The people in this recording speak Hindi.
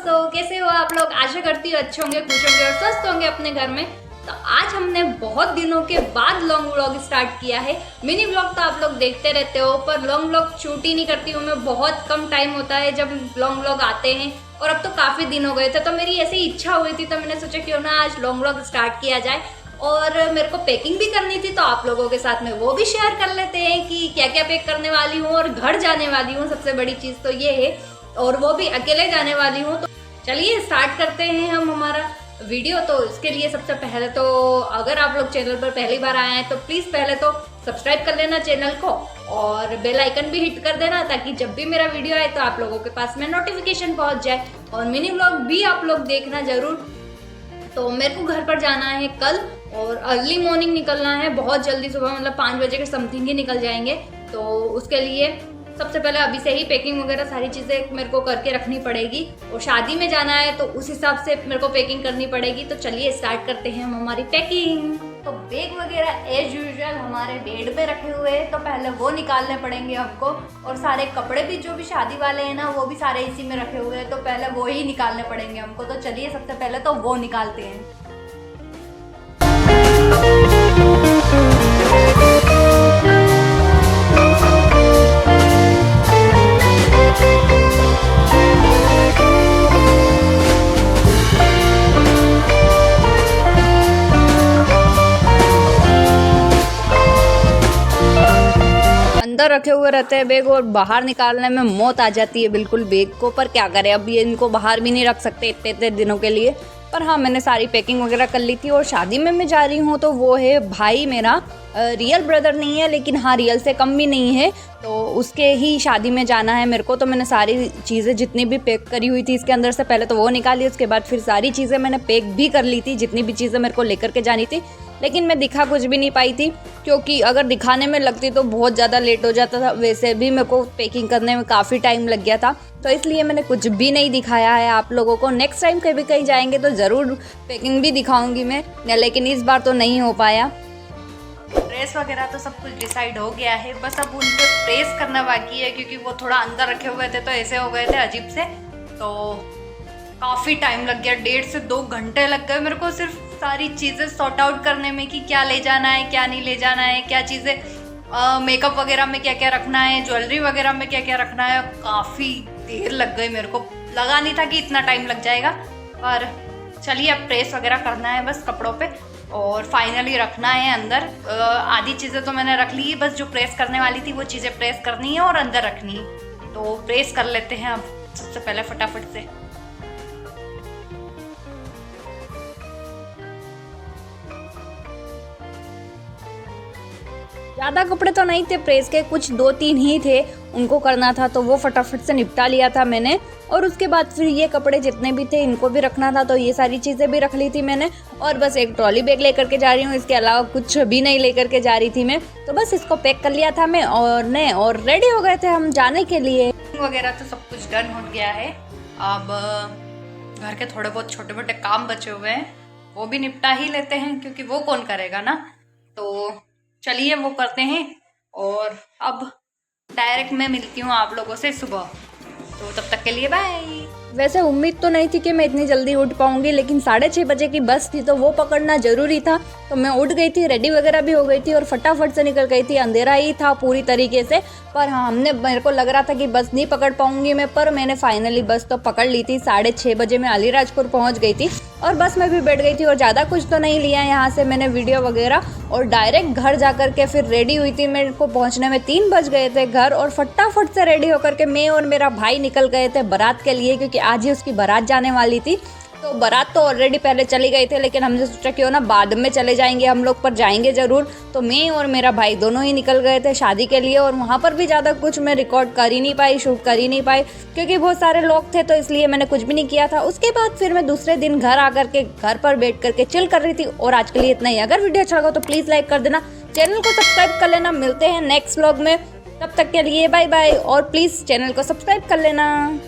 दोस्तों, कैसे हो आप लोग। आशा करती हूँ अच्छे होंगे, खुश होंगे और स्वस्थ होंगे अपने घर में। तो आज हमने बहुत दिनों के बाद लॉन्ग व्लॉग स्टार्ट किया है। मिनी व्लॉग तो आप लोग देखते रहते हो, पर लॉन्ग व्लॉग शूट ही नहीं करती हूँ मैं। बहुत कम टाइम होता है जब लॉन्ग व्लॉग आते हैं, और अब तो काफ़ी दिन हो गए थे। तो मेरी ऐसी इच्छा हुई थी, तो मैंने सोचा क्यों ना आज लॉन्ग व्लॉग स्टार्ट किया जाए। और मेरे को पैकिंग भी करनी थी, तो आप लोगों के साथ में वो भी शेयर कर लेते हैं कि क्या क्या पैक करने वाली हूँ। और घर जाने वाली हूँ, सबसे बड़ी चीज़ तो ये है, और वो भी अकेले जाने वाली हूँ। तो चलिए स्टार्ट करते हैं हम हमारा वीडियो। तो इसके लिए सबसे पहले तो अगर आप लोग चैनल पर पहली बार आए हैं तो प्लीज़ पहले तो सब्सक्राइब कर लेना चैनल को, और बेल आइकन भी हिट कर देना, ताकि जब भी मेरा वीडियो आए तो आप लोगों के पास में नोटिफिकेशन पहुंच जाए। और मिनी व्लॉग भी आप लोग देखना ज़रूर। तो मेरे को घर पर जाना है कल, और अर्ली मॉर्निंग निकलना है, बहुत जल्दी सुबह, मतलब 5 बजे के समथिंग ही निकल जाएंगे। तो उसके लिए सबसे पहले अभी से ही पैकिंग वगैरह सारी चीज़ें मेरे को करके रखनी पड़ेगी। और शादी में जाना है तो उस हिसाब से मेरे को पैकिंग करनी पड़ेगी। तो चलिए स्टार्ट करते हैं हम हमारी पैकिंग। तो बैग वगैरह एज यूजुअल हमारे बेड पे रखे हुए हैं, तो पहले वो निकालने पड़ेंगे हमको। और सारे कपड़े भी जो भी शादी वाले हैं ना, वो भी सारे इसी में रखे हुए हैं, तो पहले वो ही निकालने पड़ेंगे हमको। तो चलिए सबसे पहले तो वो निकालते हैं। अंदर रखे हुए रहते हैं बैग, और बाहर निकालने में मौत आ जाती है बिल्कुल बैग को। पर क्या करें, अब ये इनको बाहर भी नहीं रख सकते इतने इतने दिनों के लिए। पर हाँ, मैंने सारी पैकिंग वगैरह कर ली थी। और शादी में मैं जा रही हूँ तो वो है भाई मेरा, रियल ब्रदर नहीं है, लेकिन हाँ रियल से कम भी नहीं है। तो उसके ही शादी में जाना है मेरे को। तो मैंने सारी चीज़ें जितनी भी पैक करी हुई थी इसके अंदर से, पहले तो वो निकाली, उसके बाद फिर सारी चीज़ें मैंने पैक भी कर ली थी, जितनी भी चीज़ें मेरे को लेकर के जानी थी। लेकिन मैं दिखा कुछ भी नहीं पाई थी, क्योंकि अगर दिखाने में लगती तो बहुत ज़्यादा लेट हो जाता था। वैसे भी मेरे को पैकिंग करने में काफ़ी टाइम लग गया था, तो इसलिए मैंने कुछ भी नहीं दिखाया है आप लोगों को। नेक्स्ट टाइम कभी कहीं जाएंगे तो ज़रूर पैकिंग भी दिखाऊंगी मैं, लेकिन इस बार तो नहीं हो पाया। ड्रेस वगैरह तो सब कुछ डिसाइड हो गया है, बस अब उन पर प्रेस करना बाकी है, क्योंकि वो थोड़ा अंदर रखे हुए थे तो ऐसे हो गए थे अजीब से। तो काफ़ी टाइम लग गया, 1.5 से 2 घंटे लग गए मेरे को सिर्फ सारी चीज़ें सॉर्ट आउट करने में, कि क्या ले जाना है क्या नहीं ले जाना है, क्या चीज़ें मेकअप वगैरह में क्या क्या रखना है, ज्वेलरी वगैरह में क्या क्या रखना है। काफ़ी देर लग गई, मेरे को लगा नहीं था कि इतना टाइम लग जाएगा। पर चलिए अब प्रेस वगैरह करना है बस कपड़ों पे, और फाइनली रखना है अंदर। आधी चीज़ें तो मैंने रख ली, बस जो प्रेस करने वाली थी वो चीज़ें प्रेस करनी है और अंदर रखनी है। तो प्रेस कर लेते हैं अब सबसे पहले फटाफट से। ज़्यादा कपड़े तो नहीं थे प्रेस के, कुछ 2-3 ही थे, उनको करना था, तो वो फटाफट से निपटा लिया था मैंने। और उसके बाद फिर ये कपड़े जितने भी थे इनको भी रखना था, तो ये सारी चीज़ें भी रख ली थी मैंने। और बस एक ट्रॉली बैग लेकर के जा रही हूँ, इसके अलावा कुछ भी नहीं लेकर के जा रही थी मैं। तो बस इसको पैक कर लिया था मैं, और रेडी हो गए थे हम जाने के लिए। वगैरह तो सब कुछ डन हो गया है। अब घर के थोड़े बहुत छोटे मोटे काम बचे हुए हैं, वो भी निपटा ही लेते हैं, क्योंकि वो कौन करेगा ना। तो चलिए वो करते हैं, और अब डायरेक्ट मैं मिलती हूँ आप लोगों से सुबह। तो तब तक के लिए बाय। वैसे उम्मीद तो नहीं थी कि मैं इतनी जल्दी उठ पाऊंगी, लेकिन 6:30 बजे की बस थी तो वो पकड़ना जरूरी था। तो मैं उठ गई थी, रेडी वगैरह भी हो गई थी, और फटाफट से निकल गई थी। अंधेरा ही था पूरी तरीके से, पर हाँ मेरे को लग रहा था कि बस नहीं पकड़ पाऊंगी मैं, पर मैंने फाइनली बस तो पकड़ ली थी। 6:30 बजे मैं अलीराजपुर पहुँच गई थी, और बस में भी बैठ गई थी। और ज़्यादा कुछ तो नहीं लिया यहाँ से मैंने वीडियो वगैरह, और डायरेक्ट घर जा कर के फिर रेडी हुई थी। मेरे को पहुँचने में 3 बज गए थे घर, और फटाफट से रेडी होकर के मैं और मेरा भाई निकल गए थे बारात के लिए, क्योंकि आज ही उसकी बारात जाने वाली थी। तो बारात तो ऑलरेडी पहले चली गई थे, लेकिन हमने सोचा क्यों ना बाद में चले जाएंगे हम लोग, पर जाएंगे ज़रूर। तो मैं और मेरा भाई दोनों ही निकल गए थे शादी के लिए, और वहाँ पर भी ज़्यादा कुछ मैं रिकॉर्ड कर ही नहीं पाई, शूट कर ही नहीं पाई, क्योंकि बहुत सारे लोग थे, तो इसलिए मैंने कुछ भी नहीं किया था। उसके बाद फिर मैं दूसरे दिन घर आकर के घर पर बैठ करके चिल कर रही थी। और आज के लिए इतना ही। अगर वीडियो अच्छा लगा तो प्लीज़ लाइक कर देना, चैनल को सब्सक्राइब कर लेना। मिलते हैं नेक्स्ट व्लॉग में, तब तक के लिए बाय बाय, और प्लीज़ चैनल को सब्सक्राइब कर लेना।